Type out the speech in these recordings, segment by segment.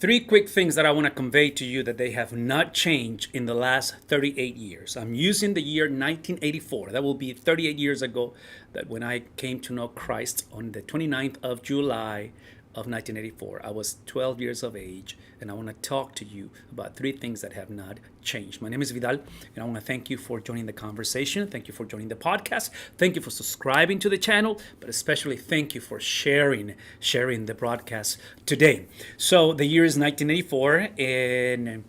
Three quick things that I want to convey to you that they have not changed in the last 38 years. I'm using the year 1984. That will be 38 years ago that when I came to know Christ on the 29th of July of 1984. I was 12 years of age, and I want to talk to you about three things that have not changed. My name is Vidal, and I want to thank you for joining the conversation. Thank you for joining the podcast. Thank you for subscribing to the channel, but especially thank you for sharing the broadcast today. So the year is 1984, and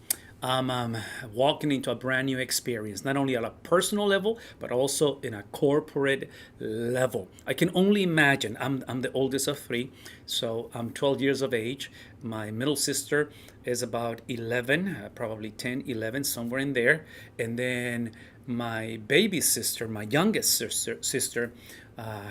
I'm walking into a brand new experience, not only at a personal level, but also in a corporate level. I can only imagine. I'm the oldest of three, so I'm 12 years of age. My middle sister is about 11, probably 10, 11, somewhere in there. And then my baby sister, my youngest sister,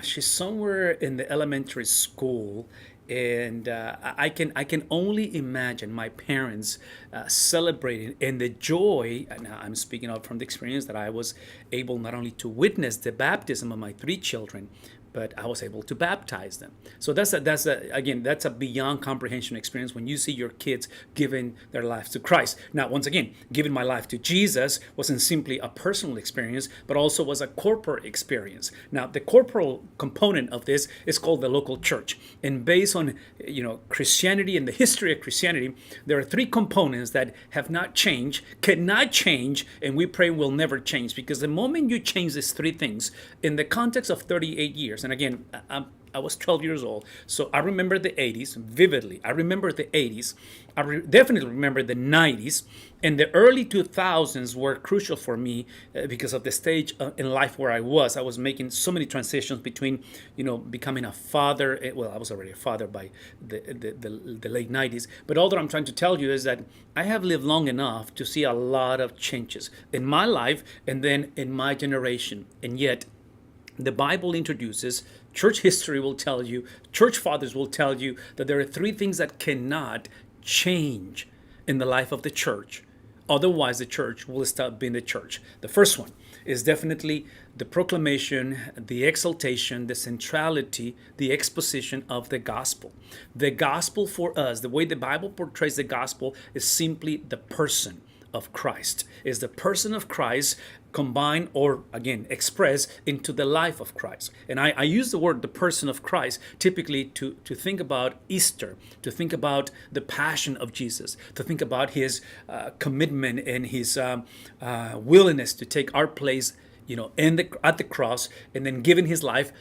she's somewhere in the elementary school. And I can only imagine my parents celebrating and the joy. Now I'm speaking out from the experience that I was able not only to witness the baptism of my three children, but I was able to baptize them. So that's a beyond comprehension experience when you see your kids giving their lives to Christ. Now, once again, giving my life to Jesus wasn't simply a personal experience, but also was a corporate experience. Now, the corporal component of this is called the local church. And based on, Christianity and the history of Christianity, there are three components that have not changed, cannot change, and we pray will never change. Because the moment you change these three things, in the context of 38 years, and again, I was 12 years old, so I remember the 80s vividly. I remember the 80s. Definitely remember the 90s. And the early 2000s were crucial for me because of the stage in life where I was. I was making so many transitions between, becoming a father. Well, I was already a father by the late 90s. But all that I'm trying to tell you is that I have lived long enough to see a lot of changes in my life and then in my generation. And yet, the Bible introduces, church history will tell you, church fathers will tell you that there are three things that cannot change in the life of the church. Otherwise, the church will stop being the church. The first one is definitely the proclamation, the exaltation, the centrality, the exposition of the gospel. The gospel for us, the way the Bible portrays the gospel, is simply the person of Christ. Is the person of Christ combined or again expressed into the life of Christ. And I use the word the person of Christ typically to think about Easter, to think about the passion of Jesus, to think about his commitment and his willingness to take our place, at the cross, and then giving his life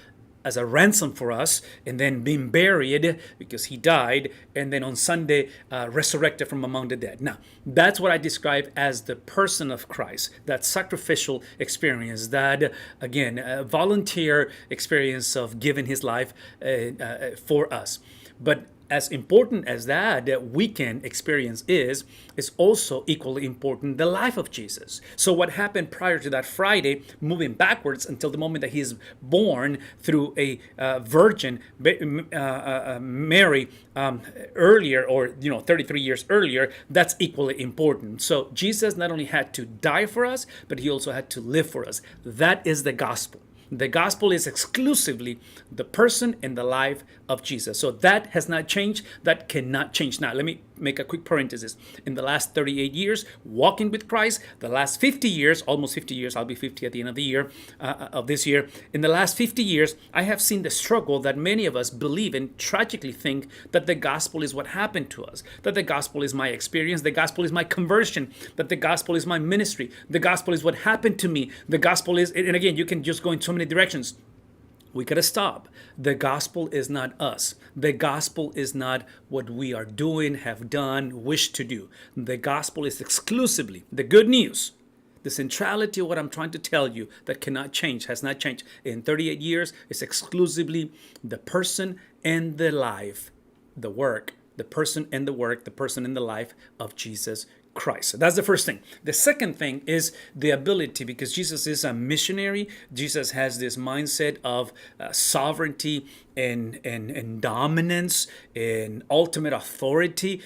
as a ransom for us, and then being buried because he died, and then on Sunday resurrected from among the dead. Now, that's what I describe as the person of Christ, that sacrificial experience, that, again, volunteer experience of giving his life for us. But as important as that weekend experience is also equally important the life of Jesus. So what happened prior to that Friday, moving backwards until the moment that he is born through a virgin, Mary, earlier, or 33 years earlier, that's equally important. So Jesus not only had to die for us, but he also had to live for us. That is the gospel. The gospel is exclusively the person and the life of Jesus. So that has not changed. That cannot change. Now, let me make a quick parenthesis. In the last 38 years, walking with Christ, the last 50 years, almost 50 years, I'll be 50 at the end of the year, of this year. In the last 50 years, I have seen the struggle that many of us believe and tragically think that the gospel is what happened to us, that the gospel is my experience, the gospel is my conversion, that the gospel is my ministry, the gospel is what happened to me, the gospel is, and again, you can just go in so many directions. We gotta stop. The gospel is not us. The gospel is not what we are doing, have done, wish to do. The gospel is exclusively the good news. The centrality of what I'm trying to tell you that cannot change, has not changed in 38 years, is exclusively the person and the life, the work, the person and the work, the person and the life of Jesus Christ. So that's the first thing. The second thing is the ability, because Jesus is a missionary. Jesus has this mindset of sovereignty and dominance and ultimate authority.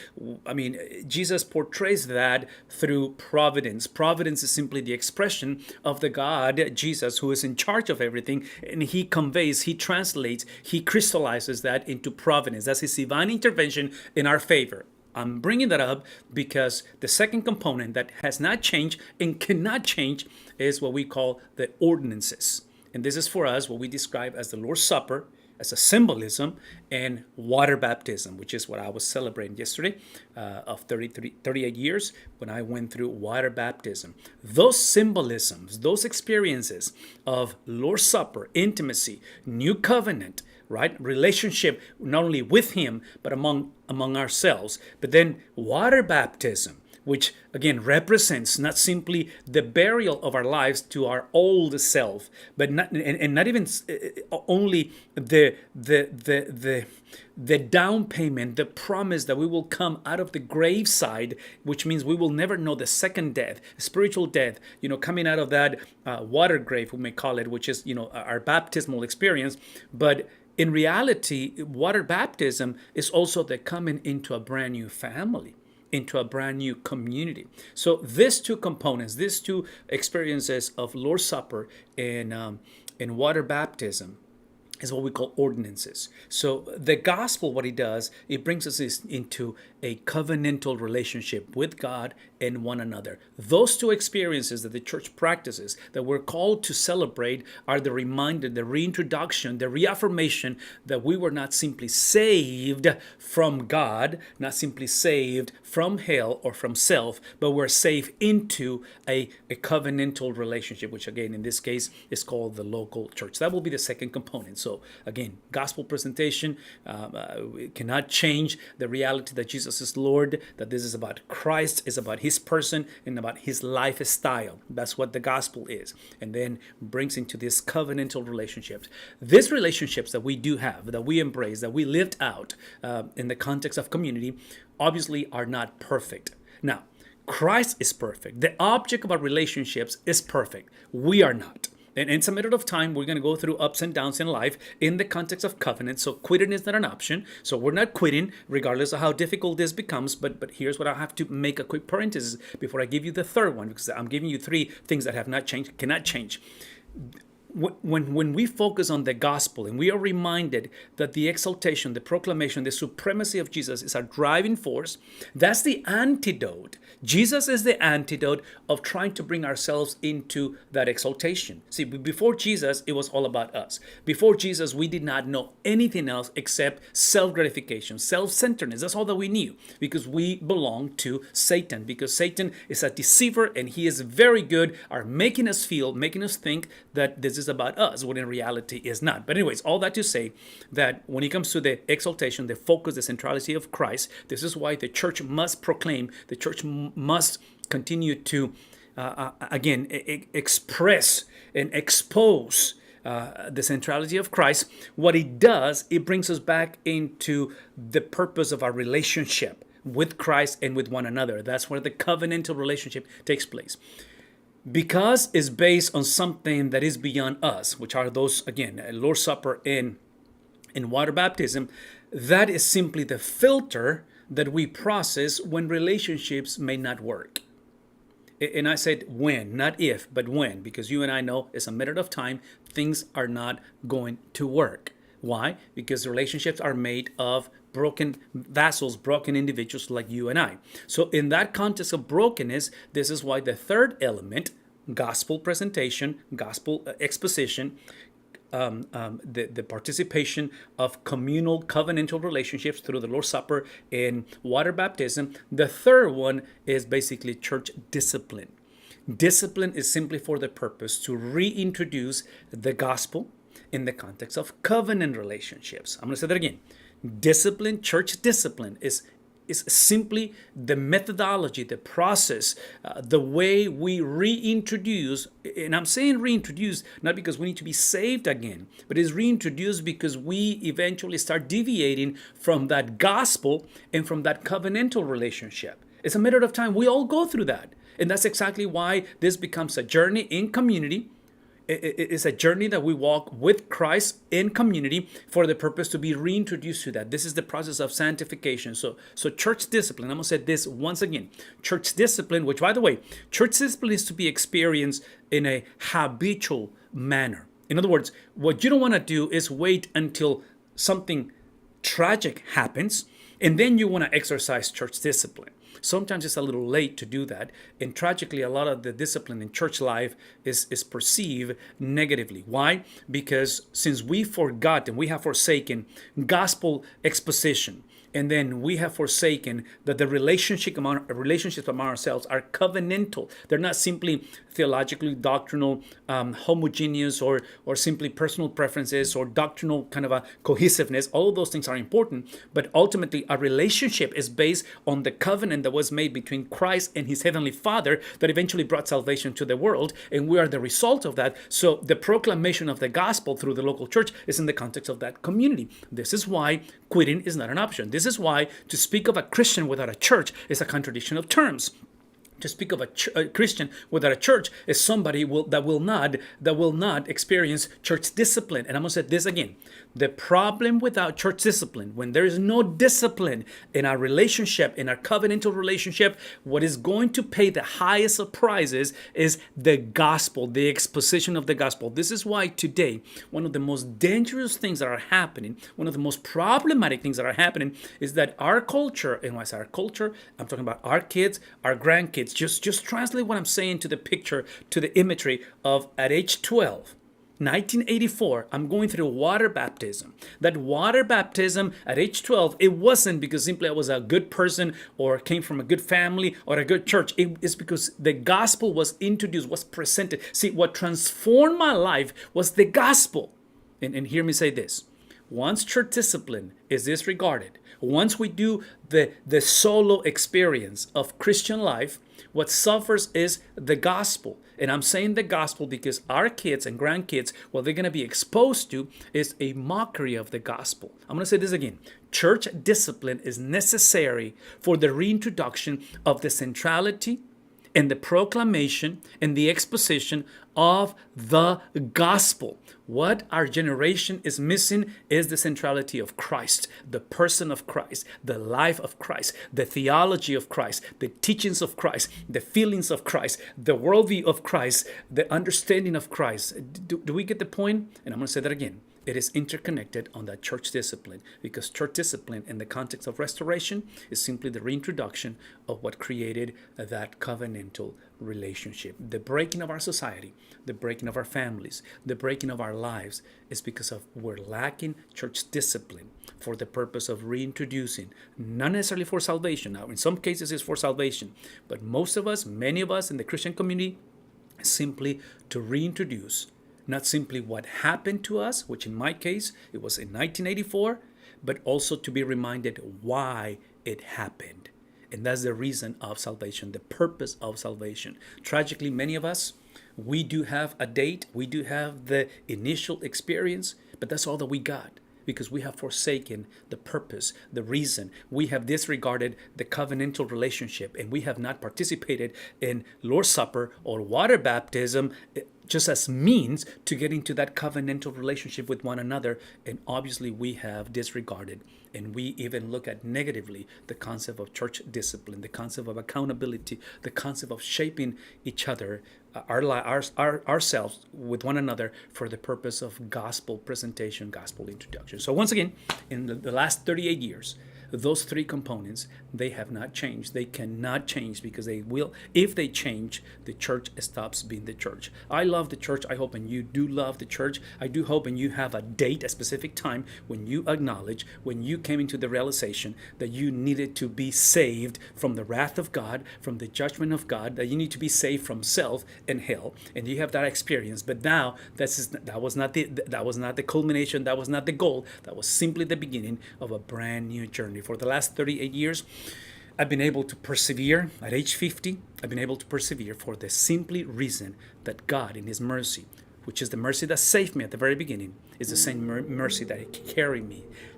I mean, Jesus portrays that through providence. Providence is simply the expression of the God, Jesus, who is in charge of everything, and he conveys, he translates, he crystallizes that into providence. That's his divine intervention in our favor. I'm bringing that up because the second component that has not changed and cannot change is what we call the ordinances. And this is for us what we describe as the Lord's Supper, as a symbolism, and water baptism, which is what I was celebrating yesterday of 38 years when I went through water baptism. Those symbolisms, those experiences of Lord's Supper, intimacy, new covenant, right? Relationship, not only with him, but among ourselves. But then water baptism, which again represents not simply the burial of our lives to our old self, but not even only the down payment, the promise that we will come out of the graveside, which means we will never know the second death, spiritual death, coming out of that water grave, we may call it, which is, our baptismal experience. But in reality, water baptism is also the coming into a brand new family, into a brand new community. So these two components, these two experiences of Lord's Supper and water baptism is what we call ordinances. So the gospel, what it does, it brings us into a covenantal relationship with God and one another. Those two experiences that the church practices, that we're called to celebrate, are the reminder, the reintroduction, the reaffirmation that we were not simply saved from God, not simply saved from hell or from self, but we're saved into a covenantal relationship, which again, in this case, is called the local church. That will be the second component. So again, gospel presentation cannot change the reality that Jesus is Lord, that this is about Christ, is about his person and about his lifestyle. That's what the gospel is. And then brings into this covenantal relationships. These relationships that we do have, that we embrace, that we lived out in the context of community, obviously are not perfect. Now, Christ is perfect. The object of our relationships is perfect. We are not. And it's a matter of time. We're going to go through ups and downs in life in the context of covenant. So quitting is not an option. So we're not quitting regardless of how difficult this becomes. But here's what I have to make a quick parenthesis before I give you the third one, because I'm giving you three things that have not changed, cannot change. When we focus on the gospel and we are reminded that the exaltation, the proclamation, the supremacy of Jesus is our driving force, that's the antidote. Jesus is the antidote of trying to bring ourselves into that exaltation. See, before Jesus, it was all about us. Before Jesus, we did not know anything else except self-gratification, self-centeredness. That's all that we knew, because we belong to Satan, because Satan is a deceiver and he is very good at making us feel, making us think that this is about us, when in reality is not. But anyways, all that to say that when it comes to the exaltation, the focus, the centrality of Christ, this is why the church must proclaim, the church must continue to, again, express and expose the centrality of Christ. What it does, it brings us back into the purpose of our relationship with Christ and with one another. That's where the covenantal relationship takes place. Because it's based on something that is beyond us, which are those, again, Lord's Supper and water baptism, that is simply the filter that we process when relationships may not work. And I said when, not if, but when, because you and I know it's a matter of time, things are not going to work. Why? Because relationships are made of broken vessels, broken individuals like you and I. So in that context of brokenness, this is why the third element, gospel presentation, gospel exposition, the participation of communal covenantal relationships through the Lord's Supper and water baptism. The third one is basically church discipline. Discipline is simply for the purpose to reintroduce the gospel in the context of covenant relationships. I'm going to say that again. Discipline, church discipline is simply the methodology, the process, the way we reintroduce, and I'm saying reintroduce not because we need to be saved again, but it's reintroduced because we eventually start deviating from that gospel and from that covenantal relationship. It's a matter of time. We all go through that. And that's exactly why this becomes a journey in community. It's a journey that we walk with Christ in community for the purpose to be reintroduced to that. This is the process of sanctification. So church discipline, I'm going to say this once again. Church discipline, which by the way, church discipline is to be experienced in a habitual manner. In other words, what you don't want to do is wait until something tragic happens And then you want to exercise church discipline. Sometimes it's a little late to do that. And tragically, a lot of the discipline in church life is perceived negatively. Why? Because since we forgot and we have forsaken gospel exposition, and then we have forsaken that the relationships among ourselves are covenantal. They're not simply theologically doctrinal, homogeneous, or simply personal preferences or doctrinal kind of a cohesiveness. All of those things are important, but ultimately our relationship is based on the covenant that was made between Christ and his heavenly Father that eventually brought salvation to the world, and we are the result of that. So the proclamation of the gospel through the local church is in the context of that community. This is why quitting is not an option. This is why to speak of a Christian without a church is a contradiction of terms. To speak of a Christian without a church is somebody that will not experience church discipline. And I'm going to say this again. The problem without church discipline, when there is no discipline in our relationship, in our covenantal relationship, what is going to pay the highest of prizes is the gospel, the exposition of the gospel. This is why today, one of the most dangerous things that are happening, one of the most problematic things that are happening is that our culture, and when I say our culture, I'm talking about our kids, our grandkids. Just translate what I'm saying to the picture, to the imagery of at age 12. 1984, I'm going through water baptism. That water baptism at age 12, it wasn't because simply I was a good person or came from a good family or a good church. It is because the gospel was introduced, was presented. See, what transformed my life was the gospel. And hear me say this. Once church discipline is disregarded, once we do the solo experience of Christian life, what suffers is the gospel. And I'm saying the gospel because our kids and grandkids, what they're going to be exposed to is a mockery of the gospel. I'm going to say this again. Church discipline is necessary for the reintroduction of the centrality and the proclamation and the exposition of the gospel. What our generation is missing is the centrality of Christ, the person of Christ, the life of Christ, the theology of Christ, the teachings of Christ, the feelings of Christ, the worldview of Christ, the understanding of Christ. Do we get the point? And I'm going to say that again. It is interconnected on that church discipline, because church discipline in the context of restoration is simply the reintroduction of what created that covenantal relationship. The breaking of our society, the breaking of our families, the breaking of our lives is because of we're lacking church discipline for the purpose of reintroducing, not necessarily for salvation. Now, in some cases it's for salvation, but most of us, many of us in the Christian community, simply to reintroduce not simply what happened to us, which in my case, it was in 1984, but also to be reminded why it happened. And that's the reason of salvation, the purpose of salvation. Tragically, many of us, we do have a date, we do have the initial experience, but that's all that we got. Because we have forsaken the purpose, the reason. We have disregarded the covenantal relationship, and we have not participated in Lord's Supper or water baptism just as means to get into that covenantal relationship with one another. And obviously we have disregarded, and we even look at negatively the concept of church discipline, the concept of accountability, the concept of shaping each other, ourselves with one another for the purpose of gospel presentation, gospel introduction. So once again, in the last 38 years, those three components, they have not changed. They cannot change, because they will. If they change, the church stops being the church. I love the church. I hope and you do love the church. I do hope and you have a date, a specific time when you acknowledge, when you came into the realization that you needed to be saved from the wrath of God, from the judgment of God, that you need to be saved from self and hell. And you have that experience. But now that was not the culmination. That was not the goal. That was simply the beginning of a brand new journey. For the last 38 years, I've been able to persevere. At age 50, I've been able to persevere for the simply reason that God, in His mercy, which is the mercy that saved me at the very beginning, is the same mercy that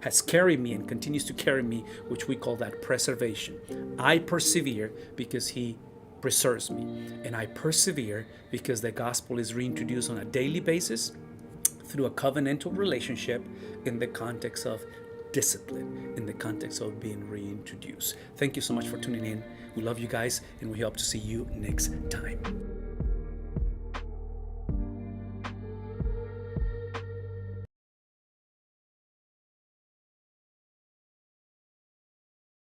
has carried me and continues to carry me, which we call that preservation. I persevere because He preserves me. And I persevere because the gospel is reintroduced on a daily basis through a covenantal relationship in the context of discipline, in the context of being reintroduced. Thank you so much for tuning in. We love you guys, and we hope to see you next time.